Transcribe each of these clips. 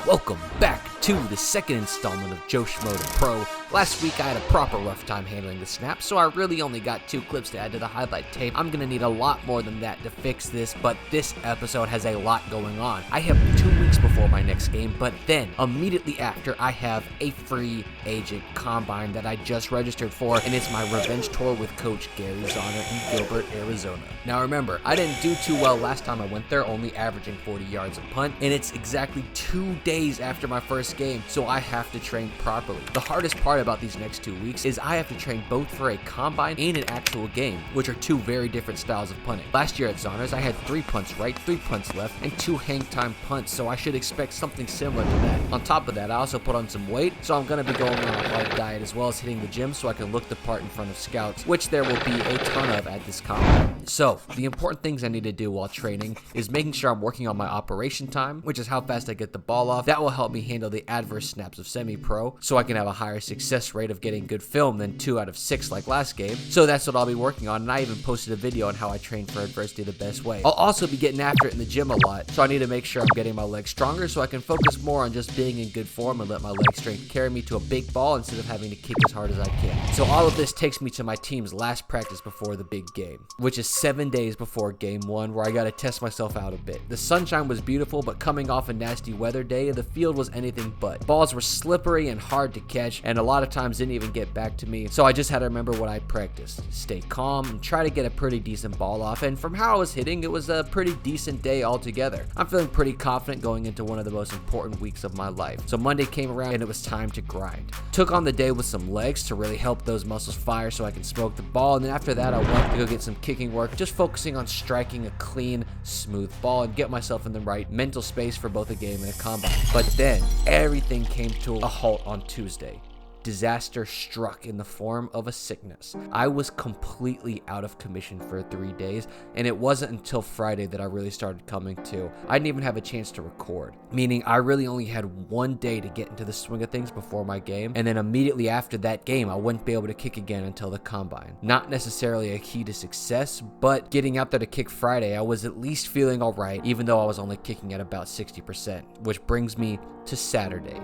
Welcome back to the second installment of Schmo the Pro. Last week I had a proper rough time handling the snap, so I really only got 2 clips to add to the highlight tape. I'm gonna need a lot more than that to fix this, but this episode has a lot going on. I have 2 weeks before my next game, but then immediately after I have a free agent combine that I just registered for, and it's my revenge tour with Coach Gary Zahner in Gilbert, Arizona. Now remember, I didn't do too well last time I went there, only averaging 40 yards a punt, and it's exactly 2 days after my first game, so I have to train properly. The hardest part about these next 2 weeks is I have to train both for a combine and an actual game, which are 2 very different styles of punting. Last year at Zahner's, I had 3 punts right, 3 punts left, and 2 hang time punts, so I should expect something similar to that. On top of that, I also put on some weight, so I'm going to be going on a light diet as well as hitting the gym so I can look the part in front of scouts, which there will be a ton of at this combine. So, the important things I need to do while training is making sure I'm working on my operation time, which is how fast I get the ball off. That will help me handle the adverse snaps of semi-pro, so I can have a higher success rate of getting good film than 2 out of 6 like last game. So that's what I'll be working on, and I even posted a video on how I train for adversity the best way. I'll also be getting after it in the gym a lot, so I need to make sure I'm getting my legs stronger so I can focus more on just being in good form and let my leg strength carry me to a big ball instead of having to kick as hard as I can. So all of this takes me to my team's last practice before the big game, which is 7 days before game 1, where I got to test myself out a bit. The sunshine was beautiful, but coming off a nasty weather day, the field was anything but. Balls were slippery and hard to catch, and a lot of times didn't even get back to me, so I just had to remember what I practiced. Stay calm and try to get a pretty decent ball off, and from how I was hitting, it was a pretty decent day altogether. I'm feeling pretty confident going into one of the most important weeks of my life. So Monday came around and it was time to grind. Took on the day with some legs to really help those muscles fire so I can smoke the ball, and then after that I went to go get some kicking work, just focusing on striking a clean, smooth ball and get myself in the right mental space for both a game and a combine. But then everything came to a halt on Tuesday. Disaster struck in the form of a sickness. I was completely out of commission for 3 days, and it wasn't until Friday that I really started coming to. I didn't even have a chance to record, meaning I really only had 1 day to get into the swing of things before my game, and then immediately after that game, I wouldn't be able to kick again until the combine. Not necessarily a key to success, but getting out there to kick Friday, I was at least feeling alright, even though I was only kicking at about 60%, which brings me to Saturday,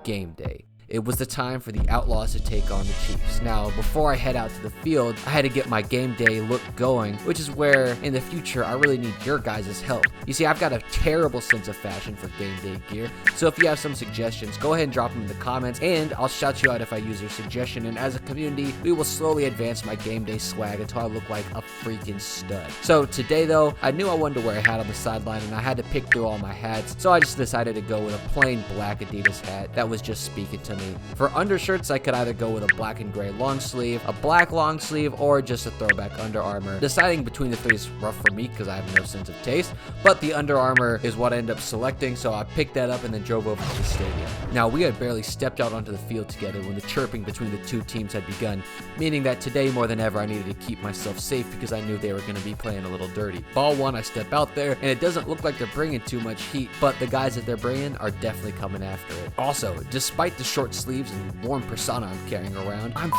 game day. It was the time for the Outlaws to take on the Chiefs. Now, before I head out to the field, I had to get my game day look going, which is where, in the future, I really need your guys' help. You see, I've got a terrible sense of fashion for game day gear, so if you have some suggestions, go ahead and drop them in the comments, and I'll shout you out if I use your suggestion, and as a community, we will slowly advance my game day swag until I look like a freaking stud. So today, though, I knew I wanted to wear a hat on the sideline, and I had to pick through all my hats, so I just decided to go with a plain black Adidas hat that was just speaking to me. For undershirts, I could either go with a black and gray long sleeve, a black long sleeve, or just a throwback Under Armour. Deciding between the 3 is rough for me because I have no sense of taste, but the Under Armour is what I ended up selecting, so I picked that up and then drove over to the stadium. Now, we had barely stepped out onto the field together when the chirping between the 2 teams had begun, meaning that today more than ever I needed to keep myself safe because I knew they were going to be playing a little dirty. Ball 1, I step out there, and it doesn't look like they're bringing too much heat, but the guys that they're bringing are definitely coming after it. Also, despite the short sleeves and warm persona I'm carrying around, I'm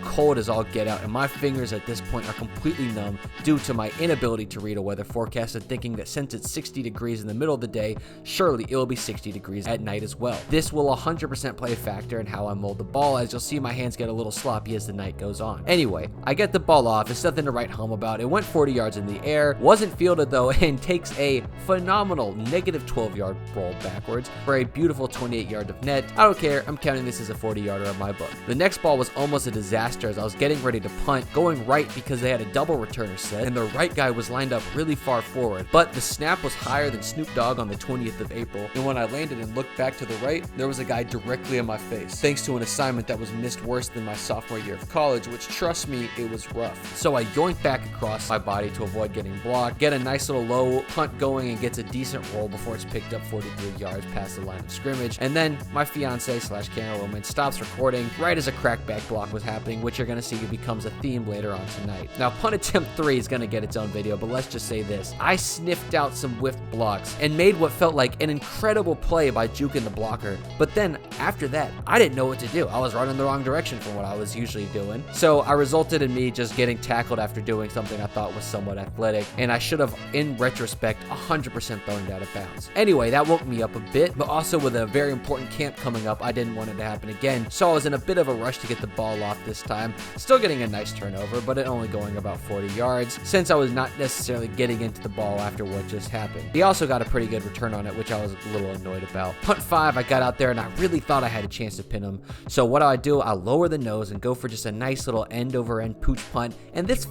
cold as all get out, and my fingers at this point are completely numb due to my inability to read a weather forecast and thinking that since it's 60 degrees in the middle of the day, surely it will be 60 degrees at night as well. This will 100% play a factor in how I mold the ball, as you'll see my hands get a little sloppy as the night goes on. Anyway, I get the ball off. It's nothing to write home about. It went 40 yards in the air, wasn't fielded though, and takes a phenomenal negative 12-yard roll backwards for a beautiful 28-yard of net. I don't care. I'm counting this as a 40-yarder of my book. The next ball was almost a disaster as I was getting ready to punt, going right because they had a double returner set, and the right guy was lined up really far forward, but the snap was higher than Snoop Dogg on the 20th of April, and when I landed and looked back to the right, there was a guy directly in my face, thanks to an assignment that was missed worse than my sophomore year of college, which, trust me, it was rough. So I yoinked back across my body to avoid getting blocked, get a nice little low punt going, and gets a decent roll before it's picked up 43 yards past the line of scrimmage, and then my fiance/Kara cameraman stops recording right as a crackback block was happening, which you're going to see becomes a theme later on tonight. Now, punt attempt 3 is going to get its own video, but let's just say this. I sniffed out some whiffed blocks and made what felt like an incredible play by juking the blocker, but then after that, I didn't know what to do. I was running the wrong direction from what I was usually doing, so I resulted in me just getting tackled after doing something I thought was somewhat athletic, and I should have, in retrospect, 100% thrown it out of bounds. Anyway, that woke me up a bit, but also with a very important camp coming up, I didn't want it to happen again, so I was in a bit of a rush to get the ball off this time, still getting a nice turnover, but it only going about 40 yards, since I was not necessarily getting into the ball after what just happened. He also got a pretty good return on it, which I was a little annoyed about. Punt 5, I got out there and I really thought I had a chance to pin him, so what do? I lower the nose and go for just a nice little end-over-end pooch punt, and this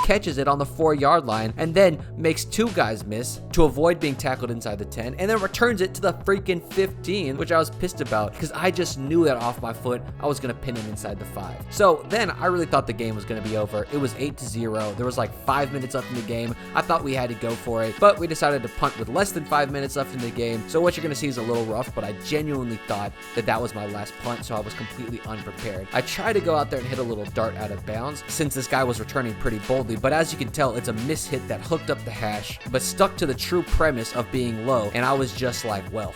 catches it on the 4-yard line and then makes 2 guys miss to avoid being tackled inside the 10, and then returns it to the freaking 15, which I was pissed about because I just knew that off my foot I was going to pin him inside the 5. So then I really thought the game was going to be over. It was 8-0. There was like 5 minutes left in the game. I thought we had to go for it, but we decided to punt with less than 5 minutes left in the game. So what you're going to see is a little rough, but I genuinely thought that that was my last punt, so I was completely unprepared. I tried to go out there and hit a little dart out of bounds since this guy was returning pretty boldly, but as you can tell, it's a mishit that hooked up the hash, but stuck to the true premise of being low, and I was just like, well,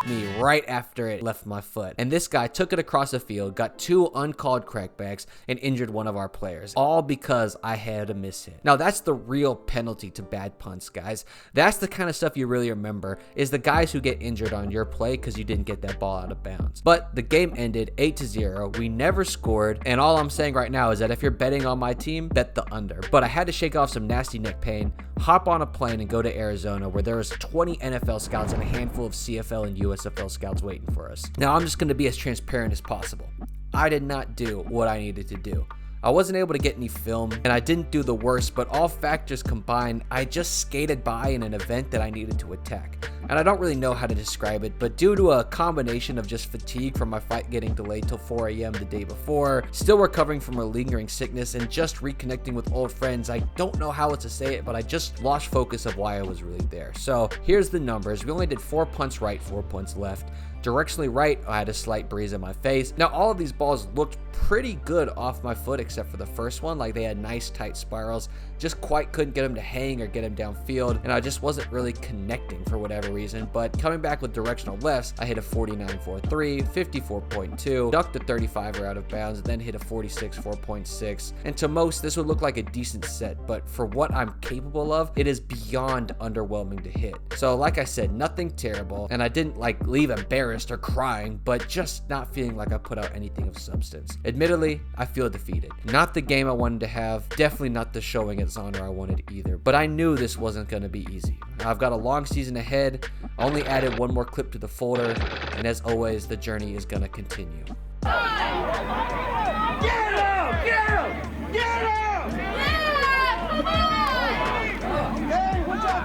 me right after it left my foot. And this guy took it across the field, got 2 uncalled crackbacks, and injured one of our players, all because I had a mishit. Now, that's the real penalty to bad punts, guys. That's the kind of stuff you really remember, is the guys who get injured on your play because you didn't get that ball out of bounds. But the game ended 8-0. We never scored, and all I'm saying right now is that if you're betting on my team, bet the under. But I had to shake off some nasty neck pain, hop on a plane, and go to Arizona, where there was 20 NFL scouts and a handful of CFL and USFL scouts waiting for us. Now, I'm just going to be as transparent as possible. I did not do what I needed to do. I wasn't able to get any film, and I didn't do the worst, but all factors combined, I just skated by in an event that I needed to attack. And I don't really know how to describe it, but due to a combination of just fatigue from my fight getting delayed till 4 a.m. the day before, still recovering from a lingering sickness, and just reconnecting with old friends, I don't know how else to say it, but I just lost focus of why I was really there. So here's the numbers. We only did 4 punts right, 4 punts left. Directionally right, I had a slight breeze in my face. Now, all of these balls looked pretty good off my foot except for the first one. Like, they had nice tight spirals. Just quite couldn't get them to hang or get them downfield, and I just wasn't really connecting for whatever reason. But coming back with directional lefts, I hit a 49.43, 54.2, ducked a 35er out of bounds, then hit a 46.4.6. And to most, this would look like a decent set, but for what I'm capable of, it is beyond underwhelming to hit. So like I said, nothing terrible, and I didn't like leave embarrassed or crying, but just not feeling like I put out anything of substance. Admittedly, I feel defeated. Not the game I wanted to have, definitely not the showing at Zonder I wanted either, but I knew this wasn't going to be easy. I've got a long season ahead, only added 1 more clip to the folder, and as always, the journey is going to continue. Get him! Get him! Get him! Yeah! Come on! Hey, what's up?